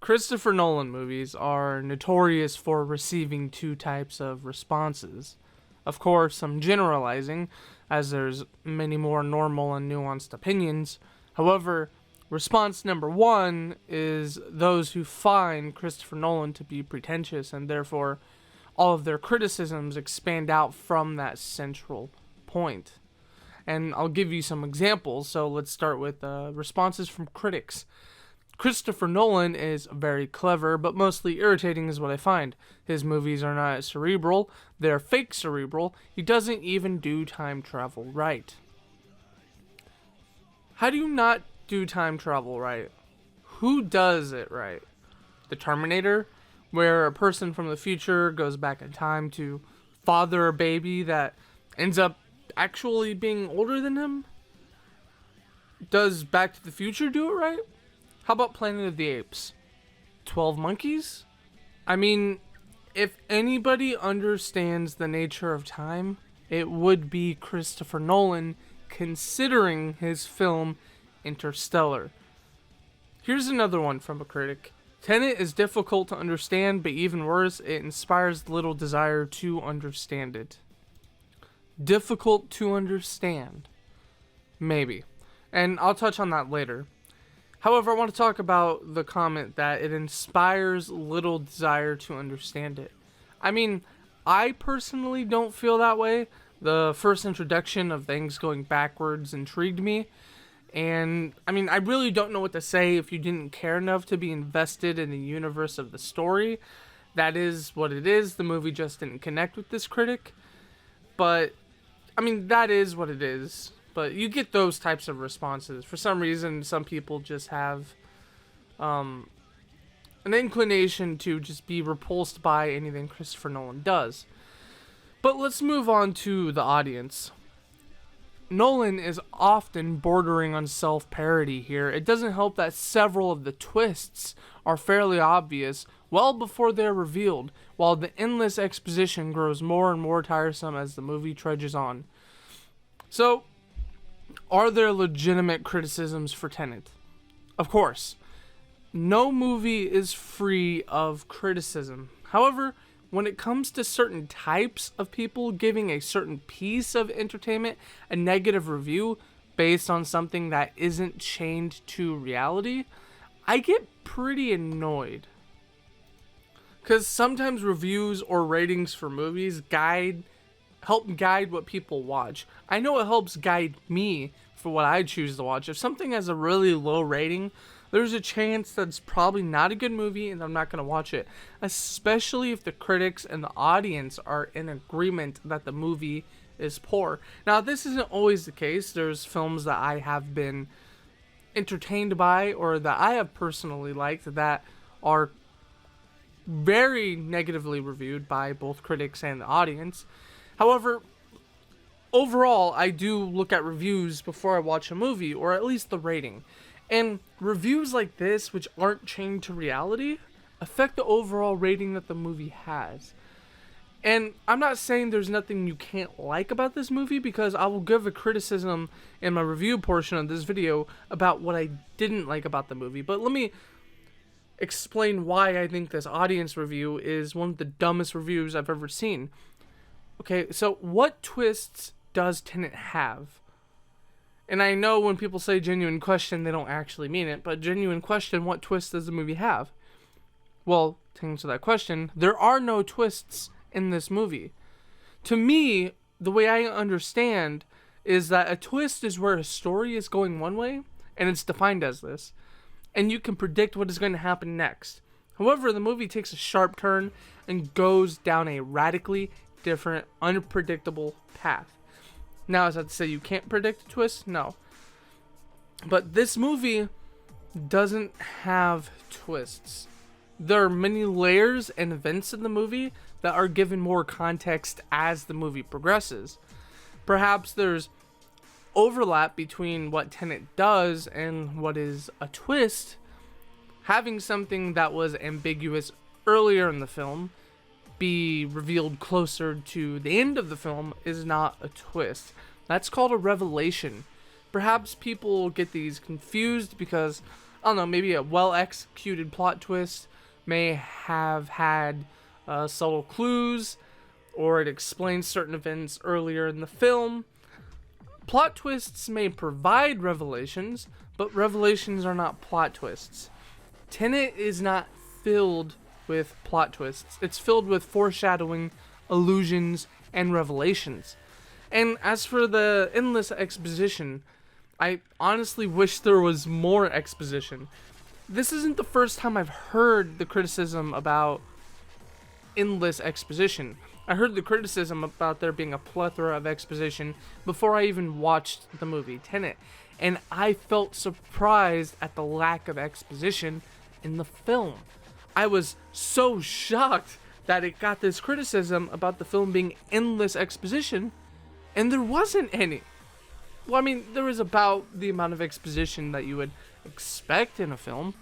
Christopher Nolan movies are notorious for receiving two types of responses. Of course, I'm generalizing, as there's many more normal and nuanced opinions. However, response number one is those who find Christopher Nolan to be pretentious, and therefore all of their criticisms expand out from that central point. And I'll give you some examples. So let's start with responses from critics. Christopher Nolan is very clever, but mostly irritating is what I find. His movies are not cerebral, they're fake cerebral. He doesn't even do time travel right. How do you not do time travel right? Who does it right? The Terminator, where a person from the future goes back in time to father a baby that ends up actually being older than him? Does Back to the Future do it right? How about Planet of the Apes? 12 Monkeys? I mean, if anybody understands the nature of time, it would be Christopher Nolan, considering his film Interstellar. Here's another one from a critic. Tenet is difficult to understand, but even worse, it inspires little desire to understand it. Difficult to understand. Maybe. And I'll touch on that later. However, I want to talk about the comment that it inspires little desire to understand it. I mean, I personally don't feel that way. The first introduction of things going backwards intrigued me. And, I mean, I really don't know what to say if you didn't care enough to be invested in the universe of the story. That is what it is. The movie just didn't connect with this critic. But, I mean, that is what it is. But you get those types of responses. For some reason, some people just have an inclination to just be repulsed by anything Christopher Nolan does. But let's move on to the audience. Nolan is often bordering on self-parody here. It doesn't help that several of the twists are fairly obvious well before they're revealed, while the endless exposition grows more and more tiresome as the movie trudges on. So, are there legitimate criticisms for Tenet? Of course. No movie is free of criticism. However, when it comes to certain types of people giving a certain piece of entertainment a negative review based on something that isn't chained to reality, I get pretty annoyed. Because sometimes reviews or ratings for movies help guide what people watch. I know it helps guide me for what I choose to watch. If something has a really low rating, there's a chance that it's probably not a good movie and I'm not going to watch it. Especially if the critics and the audience are in agreement that the movie is poor. Now, this isn't always the case. There's films that I have been entertained by or that I have personally liked that are very negatively reviewed by both critics and the audience. However, overall, I do look at reviews before I watch a movie, or at least the rating. And reviews like this, which aren't chained to reality, affect the overall rating that the movie has. And I'm not saying there's nothing you can't like about this movie, because I will give a criticism in my review portion of this video about what I didn't like about the movie. But let me explain why I think this audience review is one of the dumbest reviews I've ever seen. Okay, so what twists does Tenet have? And I know when people say genuine question, they don't actually mean it, but genuine question, what twist does the movie have? Well, to answer that question, there are no twists in this movie. To me, the way I understand is that a twist is where a story is going one way, and it's defined as this, and you can predict what is going to happen next. However, the movie takes a sharp turn and goes down a radically different, unpredictable path. Now, is that to say you can't predict a twist? No. But this movie doesn't have twists. There are many layers and events in the movie that are given more context as the movie progresses. Perhaps there's overlap between what Tenet does and what is a twist. Having something that was ambiguous earlier in the film be revealed closer to the end of the film is not a twist. That's called a revelation. Perhaps people get these confused because I don't know, maybe a well-executed plot twist may have had subtle clues, or it explains certain events earlier in the film. Plot twists may provide revelations, but revelations are not plot twists. Tenet is not filled with plot twists. It's filled with foreshadowing, allusions, and revelations. And as for the endless exposition, I honestly wish there was more exposition. This isn't the first time I've heard the criticism about endless exposition. I heard the criticism about there being a plethora of exposition before I even watched the movie Tenet, and I felt surprised at the lack of exposition in the film. I was so shocked that it got this criticism about the film being endless exposition, and there wasn't any. Well, I mean, there was about the amount of exposition that you would expect in a film.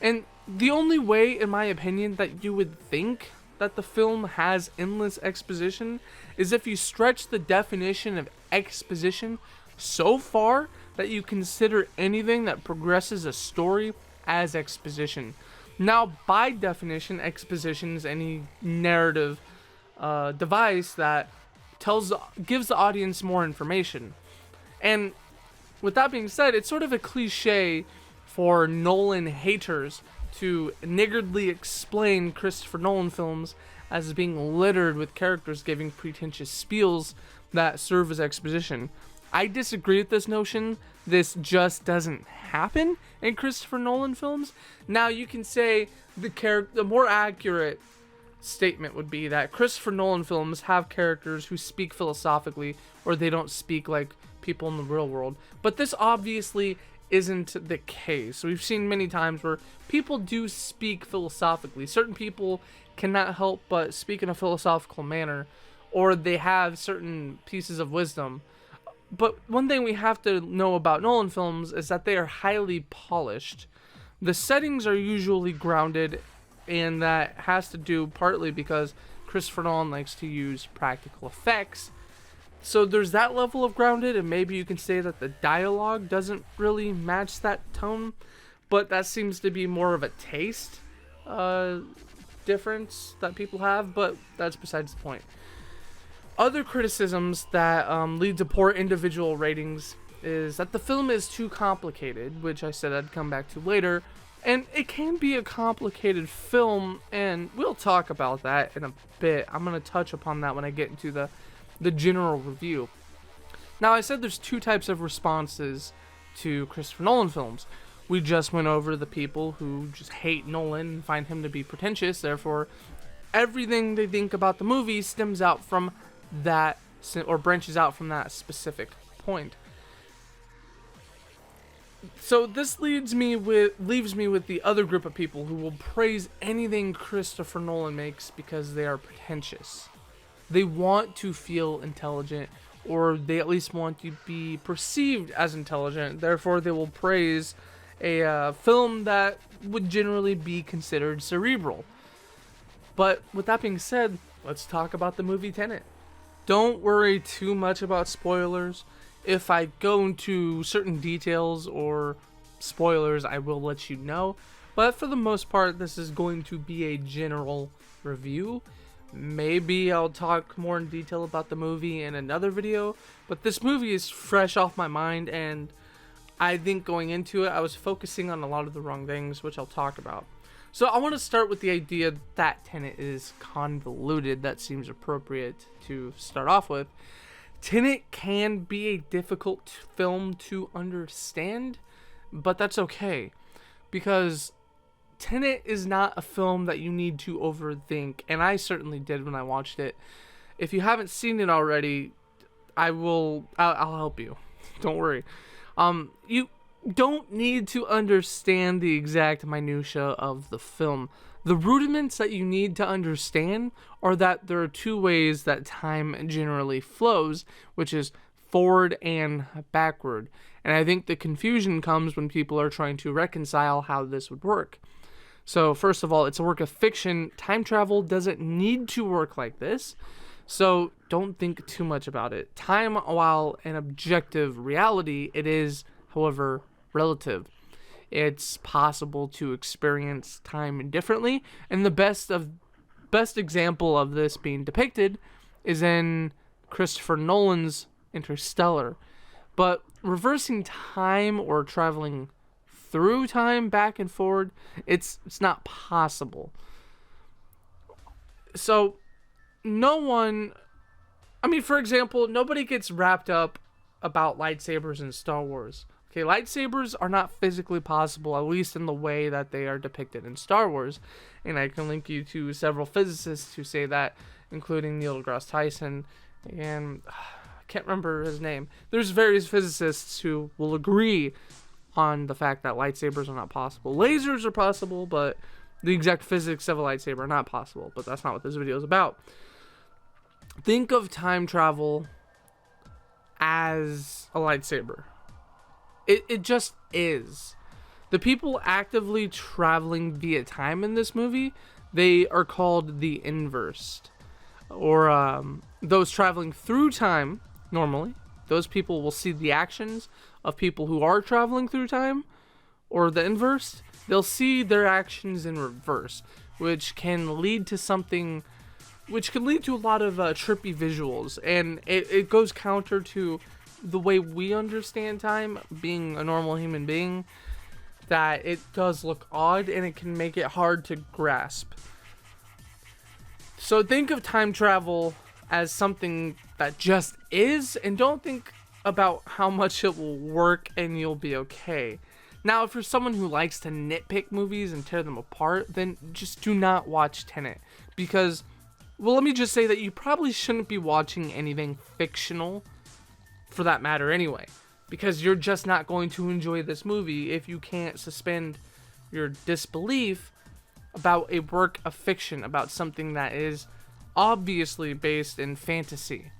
And the only way, in my opinion, that you would think that the film has endless exposition is if you stretch the definition of exposition so far that you consider anything that progresses a story as exposition. Now, by definition, exposition is any narrative device that gives the audience more information. And with that being said, it's sort of a cliche for Nolan haters to niggardly explain Christopher Nolan films as being littered with characters giving pretentious spiels that serve as exposition. I disagree with this notion. This just doesn't happen in Christopher Nolan films. Now, you can say the more accurate statement would be that Christopher Nolan films have characters who speak philosophically, or they don't speak like people in the real world. But this obviously isn't the case. We've seen many times where people do speak philosophically. Certain people cannot help but speak in a philosophical manner, or they have certain pieces of wisdom. But one thing we have to know about Nolan films is that they are highly polished. The settings are usually grounded, and that has to do partly because Christopher Nolan likes to use practical effects. So there's that level of grounded, and maybe you can say that the dialogue doesn't really match that tone, but that seems to be more of a taste difference that people have, but that's besides the point. Other criticisms that lead to poor individual ratings is that the film is too complicated, which I said I'd come back to later, and it can be a complicated film, and we'll talk about that in a bit. I'm going to touch upon that when I get into the general review. Now, I said there's two types of responses to Christopher Nolan films. We just went over the people who just hate Nolan and find him to be pretentious, therefore everything they think about the movie stems out from that, or branches out from that specific point. So this leaves me with the other group of people who will praise anything Christopher Nolan makes because they are pretentious. They want to feel intelligent, or they at least want to be perceived as intelligent. Therefore, they will praise a film that would generally be considered cerebral. But with that being said, let's talk about the movie Tenet. Don't worry too much about spoilers. If I go into certain details or spoilers, I will let you know. But for the most part, this is going to be a general review. Maybe I'll talk more in detail about the movie in another video, but this movie is fresh off my mind, and I think going into it, I was focusing on a lot of the wrong things, which I'll talk about. So I want to start with the idea that Tenet is convoluted. That seems appropriate to start off with. Tenet can be a difficult film to understand, but that's okay, because Tenet is not a film that you need to overthink, and I certainly did when I watched it. If you haven't seen it already, I'll help you. Don't worry. You don't need to understand the exact minutia of the film. The rudiments that you need to understand are that there are two ways that time generally flows, which is forward and backward. And I think the confusion comes when people are trying to reconcile how this would work. So first of all, it's a work of fiction. Time travel doesn't need to work like this, so don't think too much about it. Time, while an objective reality, it is, however, relative. it's possible to experience time differently. And the best example of this being depicted is in Christopher Nolan's Interstellar. But reversing time or traveling through time back and forward, it's not possible. So for example, nobody gets wrapped up about lightsabers in Star Wars. Okay, lightsabers are not physically possible, at least in the way that they are depicted in Star Wars. And I can link you to several physicists who say that, including Neil deGrasse Tyson and I can't remember his name. There's various physicists who will agree on the fact that lightsabers are not possible. Lasers are possible, but the exact physics of a lightsaber are not possible. But that's not what this video is about. Think of time travel as a lightsaber. It just is. The people actively traveling via time in this movie, they are called the inversed. Or those traveling through time, normally, those people will see the actions of people who are traveling through time, or the inverse. They'll see their actions in reverse, which can lead to a lot of trippy visuals, and it goes counter to the way we understand time, being a normal human being, that it does look odd and it can make it hard to grasp. So think of time travel as something that just is, and don't think about how much it will work and you'll be okay. Now, if you're someone who likes to nitpick movies and tear them apart, then just do not watch Tenet. Because, well, let me just say that you probably shouldn't be watching anything fictional, for that matter anyway. Because you're just not going to enjoy this movie if you can't suspend your disbelief about a work of fiction, about something that is obviously based in fantasy.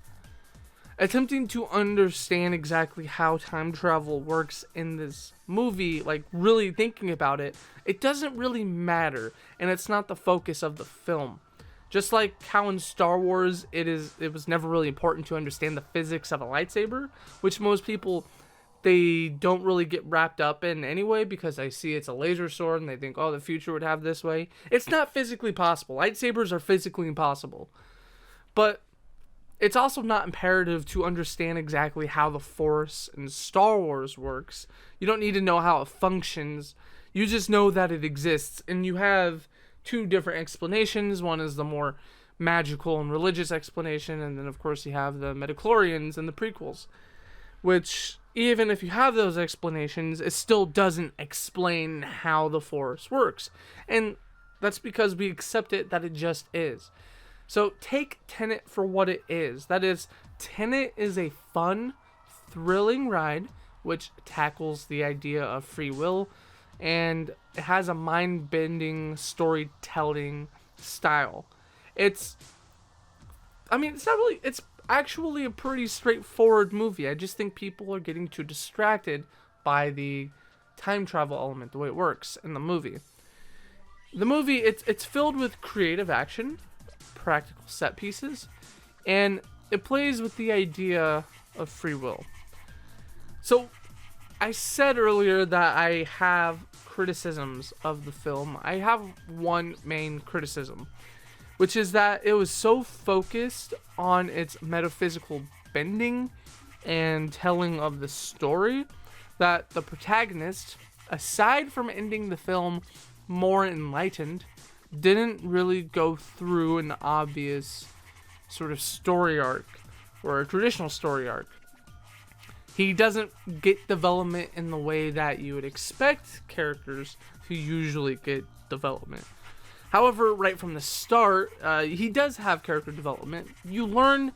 Attempting to understand exactly how time travel works in this movie, like really thinking about it, it doesn't really matter, and it's not the focus of the film. Just like how in Star Wars it was never really important to understand the physics of a lightsaber, which most people, they don't really get wrapped up in anyway, because they see it's a laser sword and they think, oh, the future would have this way. It's not physically possible. Lightsabers are physically impossible. But it's also not imperative to understand exactly how the Force in Star Wars works. You don't need to know how it functions. You just know that it exists. And you have two different explanations. One is the more magical and religious explanation. And then, of course, you have the midichlorians and the prequels. Which, even if you have those explanations, it still doesn't explain how the Force works. And that's because we accept it that it just is. So take Tenet for what it is. That is, Tenet is a fun, thrilling ride which tackles the idea of free will, and it has a mind-bending storytelling style. It's actually a pretty straightforward movie. I just think people are getting too distracted by the time travel element, the way it works in the movie. The movie, it's filled with creative action, practical set pieces, and it plays with the idea of free will. So I said earlier that I have criticisms of the film. I have one main criticism, which is that it was so focused on its metaphysical bending and telling of the story that the protagonist, aside from ending the film more enlightened, didn't really go through an obvious sort of story arc or a traditional story arc. He doesn't get development in the way that you would expect characters to usually get development. However, right from the start, he does have character development. You learn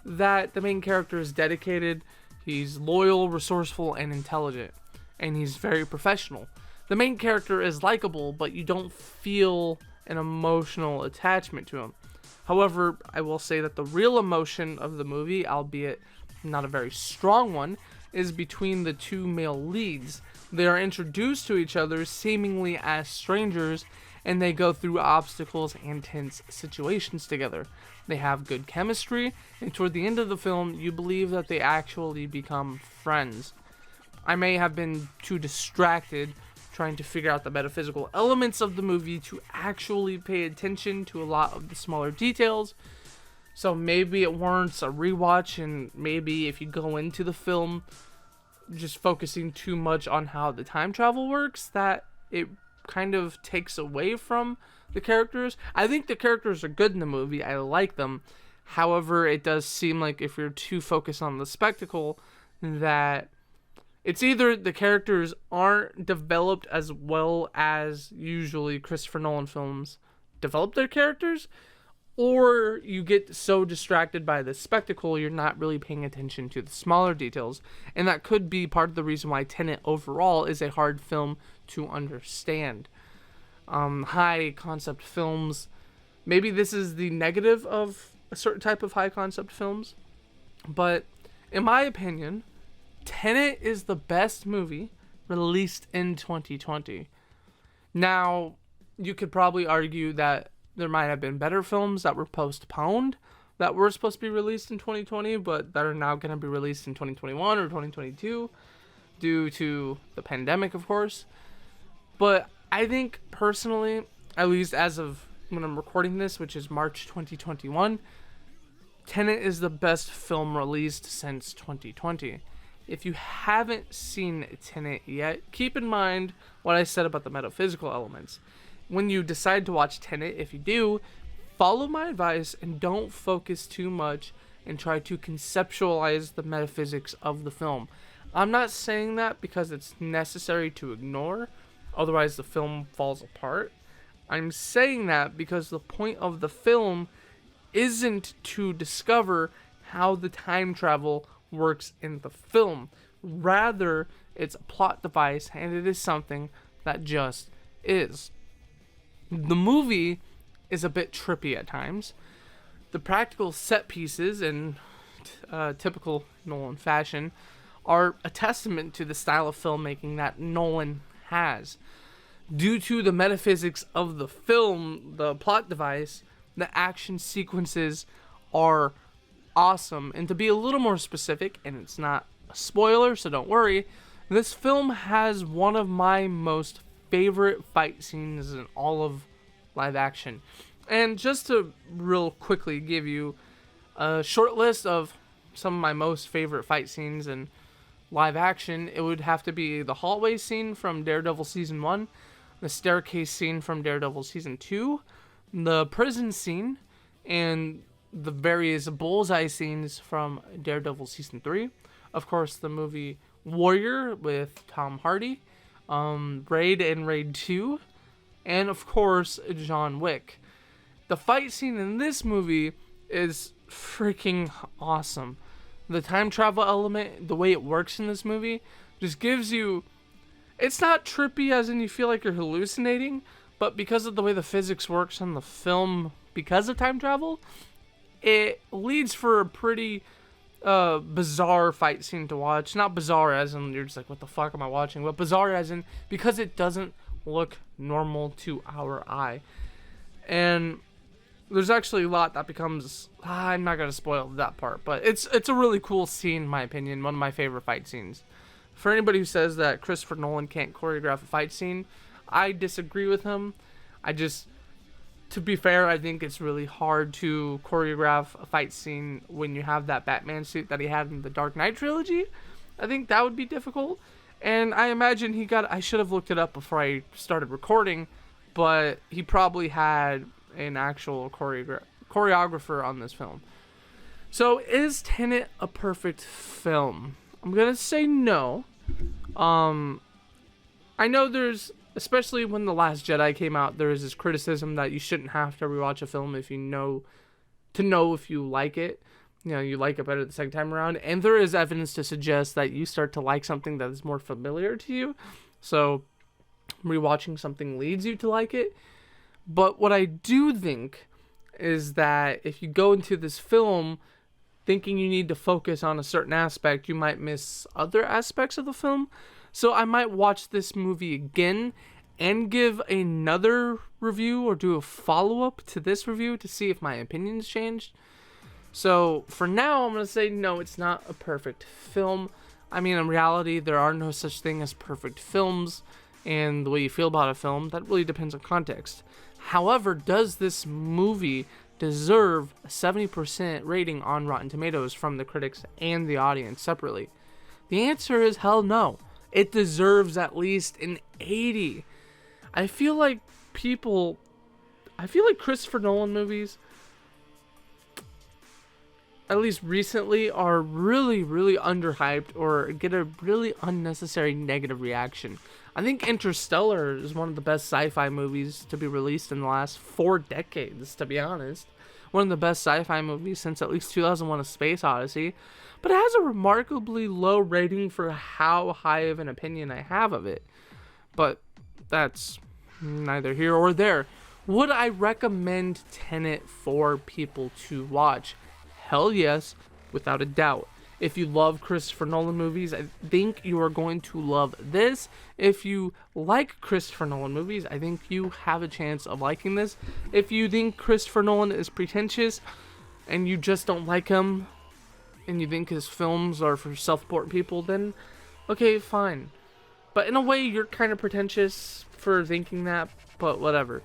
that the main character is dedicated, he's loyal, resourceful, and intelligent, and he's very professional. The main character is likable, but you don't feel an emotional attachment to him. However, I will say that the real emotion of the movie, albeit not a very strong one, is between the two male leads. They are introduced to each other seemingly as strangers, and they go through obstacles and tense situations together. They have good chemistry, and toward the end of the film, you believe that they actually become friends. I may have been too distracted trying to figure out the metaphysical elements of the movie to actually pay attention to a lot of the smaller details. So maybe it warrants a rewatch, and maybe if you go into the film just focusing too much on how the time travel works, that it kind of takes away from the characters. I think the characters are good in the movie. I like them. However, it does seem like if you're too focused on the spectacle, that it's either the characters aren't developed as well as usually Christopher Nolan films develop their characters, or you get so distracted by the spectacle you're not really paying attention to the smaller details. And that could be part of the reason why Tenet overall is a hard film to understand. High concept films, maybe this is the negative of a certain type of high concept films, but in my opinion, Tenet is the best movie released in 2020. Now, you could probably argue that there might have been better films that were postponed that were supposed to be released in 2020, but that are now going to be released in 2021 or 2022 due to the pandemic, of course. But I think personally, at least as of when I'm recording this, which is March 2021, Tenet is the best film released since 2020. If you haven't seen Tenet yet, keep in mind what I said about the metaphysical elements. When you decide to watch Tenet, if you do, follow my advice and don't focus too much and try to conceptualize the metaphysics of the film. I'm not saying that because it's necessary to ignore, otherwise the film falls apart. I'm saying that because the point of the film isn't to discover how the time travel works in the film. Rather, it's a plot device, and it is something that just is. The movie is a bit trippy at times. The practical set pieces, in typical Nolan fashion, are a testament to the style of filmmaking that Nolan has. Due to the metaphysics of the film, the plot device, the action sequences are awesome. And to be a little more specific, and it's not a spoiler, so don't worry, this film has one of my most favorite fight scenes in all of live action. And just to real quickly give you a short list of some of my most favorite fight scenes in live action, it would have to be the hallway scene from Daredevil Season 1, the staircase scene from Daredevil Season 2, the prison scene, and the various bullseye scenes from Daredevil Season 3. Of course, the movie Warrior with Tom Hardy, Raid and Raid 2, and of course, John Wick. The fight scene in this movie is freaking awesome. The time travel element, the way it works in this movie, just gives you... It's not trippy as in you feel like you're hallucinating, but because of the way the physics works in the film, because of time travel, it leads for a pretty bizarre fight scene to watch. Not bizarre as in you're just like, what the fuck am I watching? But bizarre as in because it doesn't look normal to our eye. And there's actually a lot that becomes... I'm not going to spoil that part, but it's a really cool scene, in my opinion. One of my favorite fight scenes. For anybody who says that Christopher Nolan can't choreograph a fight scene, I disagree with him. To be fair, I think it's really hard to choreograph a fight scene when you have that Batman suit that he had in the Dark Knight trilogy. I think that would be difficult. And I imagine I should have looked it up before I started recording, but he probably had an actual choreographer on this film. So, is Tenet a perfect film? I'm going to say no. I know there's, especially when The Last Jedi came out, there is this criticism that you shouldn't have to rewatch a film if you know if you like it. You know, you like it better the second time around. And there is evidence to suggest that you start to like something that is more familiar to you. So, rewatching something leads you to like it. But what I do think is that if you go into this film thinking you need to focus on a certain aspect, you might miss other aspects of the film. So I might watch this movie again and give another review or do a follow-up to this review to see if my opinion's changed. So for now, I'm going to say no, it's not a perfect film. I mean, in reality, there are no such thing as perfect films. and the way you feel about a film, that really depends on context. However, does this movie deserve a 70% rating on Rotten Tomatoes from the critics and the audience separately? The answer is hell no. It deserves at least an 80. I feel like Christopher Nolan movies, at least recently, are really, really underhyped or get a really unnecessary negative reaction. I think Interstellar is one of the best sci-fi movies to be released in the last 4 decades, to be honest. One of the best sci-fi movies since at least 2001: A Space Odyssey. But it has a remarkably low rating for how high of an opinion I have of it. But that's neither here or there. Would I recommend Tenet for people to watch? Hell yes, without a doubt. If you love Christopher Nolan movies, I think you are going to love this. If you like Christopher Nolan movies, I think you have a chance of liking this. If you think Christopher Nolan is pretentious and you just don't like him and you think his films are for self-important people, then okay, fine. But in a way, you're kind of pretentious for thinking that, but whatever.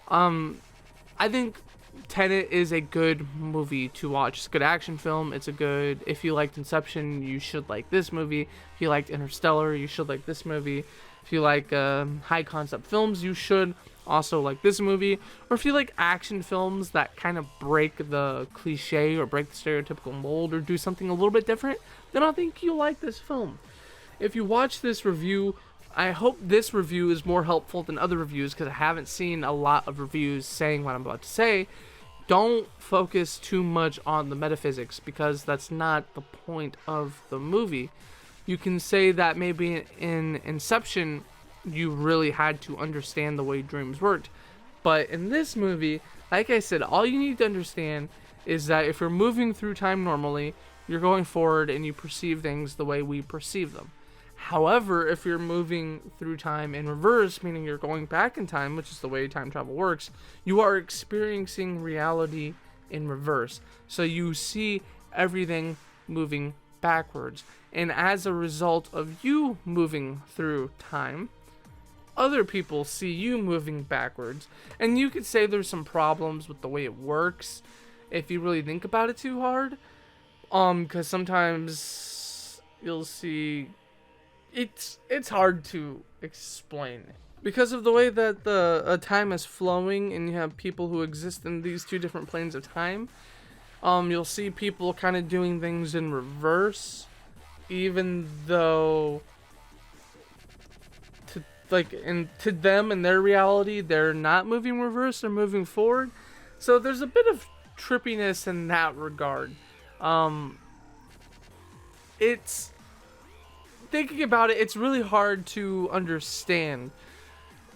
I think Tenet is a good movie to watch. It's a good action film. If you liked Inception, you should like this movie. If you liked Interstellar, you should like this movie. If you like high concept films, you should also like this movie. Or if you like action films that kind of break the cliche or break the stereotypical mold or do something a little bit different, then I think you'll like this film. If you watch this review, I hope this review is more helpful than other reviews, because I haven't seen a lot of reviews saying what I'm about to say. Don't focus too much on the metaphysics, because that's not the point of the movie. You can say that maybe in Inception you really had to understand the way dreams worked, but in this movie, like I said, all you need to understand is that if you're moving through time normally, you're going forward and you perceive things the way we perceive them. However, if you're moving through time in reverse, meaning you're going back in time, which is the way time travel works, you are experiencing reality in reverse. So you see everything moving backwards. And as a result of you moving through time, other people see you moving backwards. And you could say there's some problems with the way it works if you really think about it too hard. Because sometimes you'll see it's hard to explain because of the way that the time is flowing, and you have people who exist in these two different planes of time. You'll see people kind of doing things in reverse, even though to them in their reality they're not moving reverse, they're moving forward. So there's a bit of trippiness in that regard. It's thinking about it, it's really hard to understand,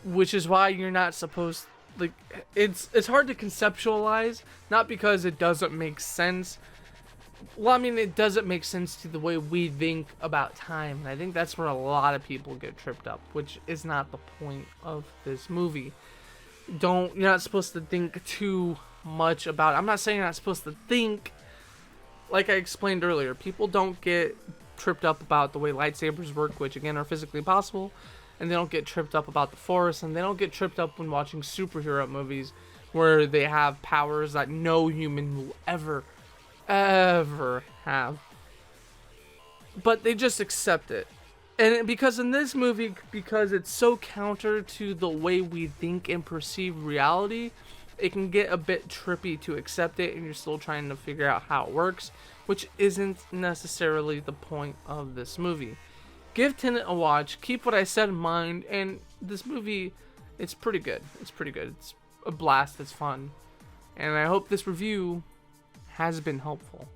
which is why you're not supposed, it's hard to conceptualize, not because it doesn't make sense. Well, I mean, it doesn't make sense to the way we think about time, and I think that's where a lot of people get tripped up, which is not the point of this movie. You're not supposed to think too much about it. I'm not saying you're not supposed to think. Like I explained earlier, people don't get tripped up about the way lightsabers work, which again are physically possible, and they don't get tripped up about the Force, and they don't get tripped up when watching superhero movies where they have powers that no human will ever have, but they just accept it. And because in this movie, because it's so counter to the way we think and perceive reality, it can get a bit trippy to accept it, and you're still trying to figure out how it works, which isn't necessarily the point of this movie. Give Tenet a watch, keep what I said in mind, and this movie, it's pretty good. It's a blast, it's fun. And I hope this review has been helpful.